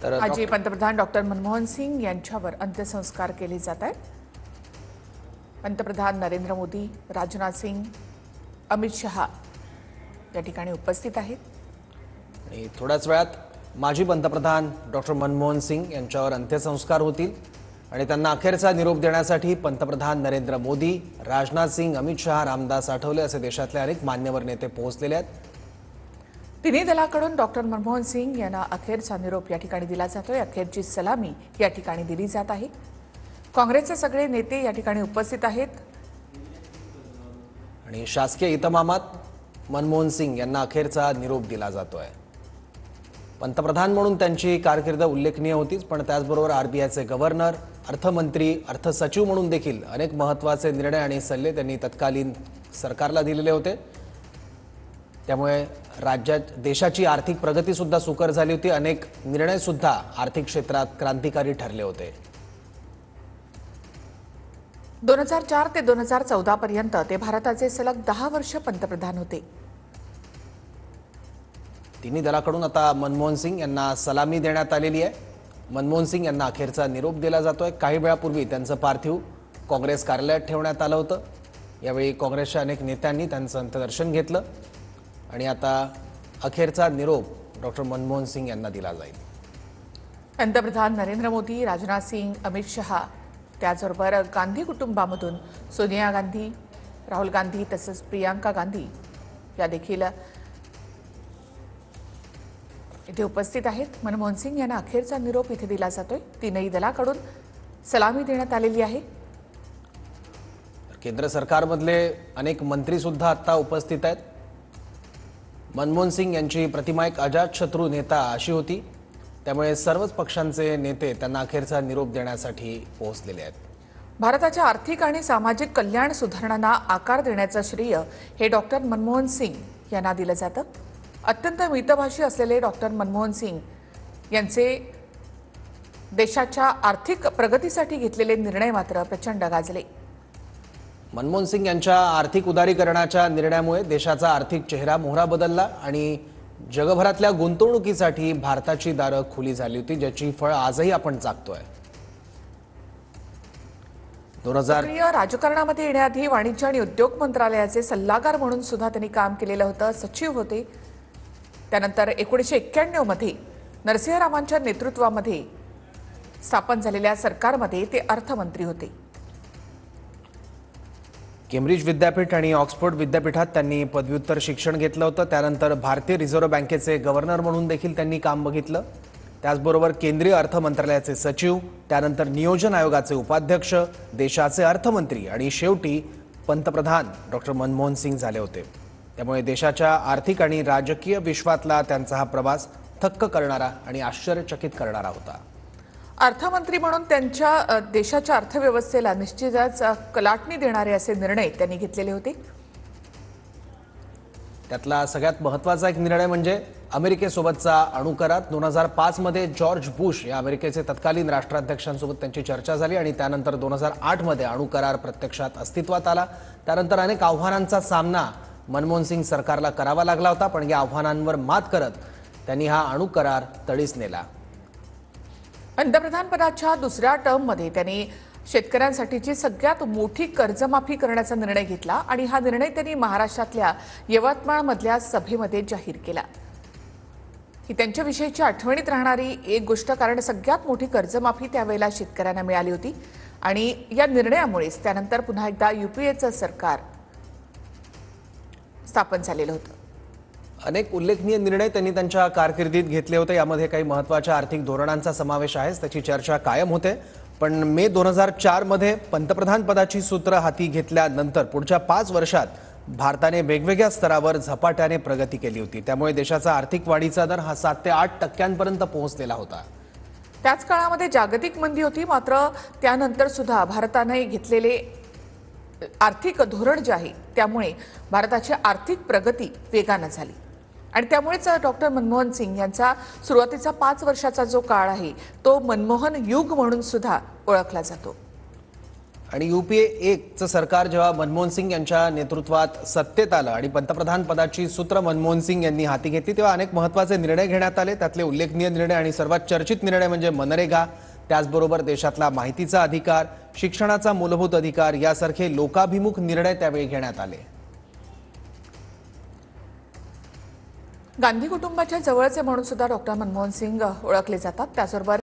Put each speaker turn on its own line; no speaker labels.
तर
माजी पंतप्रधान डॉक्टर मनमोहन सिंग यांच्यावर अंत्यसंस्कार केले जात आहेत। पंतप्रधान नरेंद्र मोदी, राजनाथ सिंग, अमित शहा या ठिकाणी उपस्थित आहेत।
आणि थोड्याच वेळात माजी पंतप्रधान डॉक्टर मनमोहन सिंग यांच्यावर अंत्यसंस्कार होतील आणि त्यांना अखेरचा निरोप देण्यासाठी पंतप्रधान नरेंद्र मोदी, राजनाथ सिंग, अमित शहा, रामदास आठवले असे देशातले अनेक मान्यवर नेते पोहोचलेले आहेत।
तिन्ही दलाकडून डॉक्टर मनमोहन सिंग यांना अखेरचा निरोप या ठिकाणी दिला जातोय। अखेरची सलामी या ठिकाणी दिली जात आहे। काँग्रेसचे सगळे नेते या ठिकाणी उपस्थित आहेत
आणि शासकीय इतमामात मनमोहन सिंग यांना अखेरचा निरोप दिला जातोय। पंतप्रधान म्हणून त्यांची कारकीर्द उल्लेखनीय होतीच, पण त्याचबरोबर आरबीआयचे गव्हर्नर, अर्थमंत्री, अर्थसचिव म्हणून देखील अनेक महत्त्वाचे निर्णय आणि सल्ले त्यांनी तत्कालीन सरकारला दिलेले होते। त्यामुळे राज्यात देशाची आर्थिक प्रगती सुद्धा सुकर झाली होती। अनेक निर्णय सुद्धा आर्थिक क्षेत्रात क्रांतिकारी ठरले होते।
2004 ते 2014 पर्यंत ते भारताचे सलग 10 वर्ष पंतप्रधान होते।
तिन्ही दलाकडून आता मनमोहन सिंग यांना सलामी देण्यात आलेली आहे। मनमोहन सिंग यांना अखेरचा निरोप दिला जातोय। काही वेळापूर्वी त्यांचं पार्थिव काँग्रेस कार्यालयात ठेवण्यात आलं होतं। यावेळी काँग्रेसच्या अनेक नेत्यांनी त्यांचं अंत्यदर्शन घेतलं आणि आता अखेरचा निरोप डॉक्टर मनमोहन सिंग यांना दिला जाईल।
पंतप्रधान नरेंद्र मोदी, राजनाथ सिंग, अमित शहा, त्याचबरोबर गांधी कुटुंबामधून सोनिया गांधी, राहुल गांधी तसंच प्रियांका गांधी या देखील इथे उपस्थित आहेत। मनमोहन सिंग यांना अखेरचा निरोप इथे दिला जातोय। तीनही दलाकडून सलामी देण्यात आलेली आहे।
केंद्र सरकारमधले अनेक मंत्री सुद्धा आता उपस्थित आहेत। मनमोहन सिंग यांची प्रतिमा एक अजातशत्रू नेता अशी होती, त्यामुळे सर्वच पक्षांचे नेते त्यांना अखेरचा निरोप देण्यासाठी पोहोचलेले आहेत।
भारताच्या आर्थिक आणि सामाजिक कल्याण सुधारणांना आकार देण्याचं श्रेय हे डॉक्टर मनमोहन सिंग यांना दिलं जातं। अत्यंत मितभाषी असलेले डॉक्टर मनमोहन सिंग यांचे देशाच्या आर्थिक प्रगतीसाठी घेतलेले निर्णय मात्र प्रचंड गाजले।
मनमोहन सिंग यांच्या आर्थिक उदारीकरणाच्या निर्णयामुळे देशाचा आर्थिक चेहरा मोहरा बदलला आणि जगभरातल्या गुंतवणुकीसाठी भारताची दारं खुली झाली होती, ज्याची फळ आजही आपण चाकतोय।
2000 राजकारणामध्ये येण्याआधी वाणिज्य आणि उद्योग मंत्रालयाचे सल्लागार म्हणून सुद्धा त्यांनी काम केलेलं होतं, सचिव होते। त्यानंतर 1991 मध्ये नरसिंहरावांच्या नेतृत्वामध्ये स्थापन झालेल्या सरकारमध्ये ते अर्थमंत्री होते।
केम्ब्रिज विद्यापीठ आणि ऑक्सफोर्ड विद्यापीठात त्यांनी पदव्युत्तर शिक्षण घेतलं होतं। त्यानंतर भारतीय रिझर्व्ह बँकेचे गव्हर्नर म्हणून देखील त्यांनी काम बघितलं। त्याचबरोबर केंद्रीय अर्थ मंत्रालयाचे सचिव, त्यानंतर नियोजन आयोगाचे उपाध्यक्ष, देशाचे अर्थमंत्री आणि शेवटी पंतप्रधान डॉक्टर मनमोहन सिंग झाले होते। त्यामुळे देशाच्या आर्थिक आणि राजकीय विश्वातला त्यांचा हा प्रवास थक्क करणारा आणि आश्चर्यचकित करणारा होता।
अर्थमंत्री म्हणून त्यांच्या देशाच्या अर्थव्यवस्थेला निश्चितच कलाटणी देणारे असे निर्णय त्यांनी घेतलेले होते।
त्यातला सगळ्यात महत्त्वाचा एक निर्णय म्हणजे अमेरिकेसोबतचा अणुकरार। 2005 मध्ये जॉर्ज बुश या अमेरिकेचे तत्कालीन राष्ट्राध्यक्षांसोबत त्यांची चर्चा झाली आणि त्यानंतर 2008 मध्ये अणुकरार प्रत्यक्षात अस्तित्वात आला। त्यानंतर अनेक आव्हानांचा सामना मनमोहन सिंग सरकारला करावा लागला होता, पण या आव्हानांवर मात करत त्यांनी हा अणुकरार तडीस नेला।
पंतप्रधान पदाच्या दुसऱ्या टर्ममध्ये त्यांनी शेतकऱ्यांसाठीची सगळ्यात मोठी कर्जमाफी करण्याचा निर्णय घेतला आणि हा निर्णय त्यांनी महाराष्ट्रातल्या यवतमाळमधल्या सभेमध्ये जाहीर केला। ही त्यांच्याविषयीची आठवणीत राहणारी एक गोष्ट, कारण सगळ्यात मोठी कर्जमाफी त्यावेळेला शेतकऱ्यांना मिळाली होती आणि या निर्णयामुळेच त्यानंतर पुन्हा एकदा यूपीएचं सरकार स्थापन झालेलं होतं।
अनेक उल्लेखनीय निर्णय त्यांनी त्यांच्या कारकिर्दीत घेतले होते। यामध्ये काही महत्त्वाच्या आर्थिक धोरणांचा समावेश आहे, त्याची चर्चा कायम होते। पण मे 2004 मध्ये पंतप्रधान पदाची सूत्र हाती घेतल्यानंतर पुढच्या 5 वर्षात भारताने वेगवेगळ्या स्तरावर झपाट्याने प्रगती केली होती। त्यामुळे देशाचा आर्थिक वाढीचा दर हा 7 ते 8% पर्यंत पोहोचलेला होता।
त्याच काळामध्ये जागतिक मंदी होती, मात्र त्यानंतर सुद्धा भारताने घेतलेले आर्थिक धोरण जे आहे त्यामुळे भारताची आर्थिक प्रगती वेगाने झाली आणि त्यामुळेच डॉक्टर मनमोहन सिंग यांचा सुरुवातीचा 5 वर्षाचा जो काळ आहे तो मनमोहन युग म्हणून सुद्धा ओळखला जातो।
आणि UPA 1चं सरकार जेव्हा मनमोहन सिंग यांच्या नेतृत्वात सत्तेत आलं आणि पंतप्रधान पदाची सूत्र मनमोहन सिंग यांनी हाती घेतली तेव्हा अनेक महत्त्वाचे निर्णय घेण्यात आले. त्यातले उल्लेखनीय निर्णय आणि सर्वात चर्चित निर्णय म्हणजे मनरेगा, त्याचबरोबर देशातला माहितीचा अधिकार, शिक्षणाचा मूलभूत अधिकार यासारखे लोकाभिमुख निर्णय त्यावेळी घेण्यात आले.
गांधी कुटुंबाच्या जवळचे म्हणून सुद्धा डॉक्टर मनमोहन सिंग ओळखले जातात. त्याचबरोबर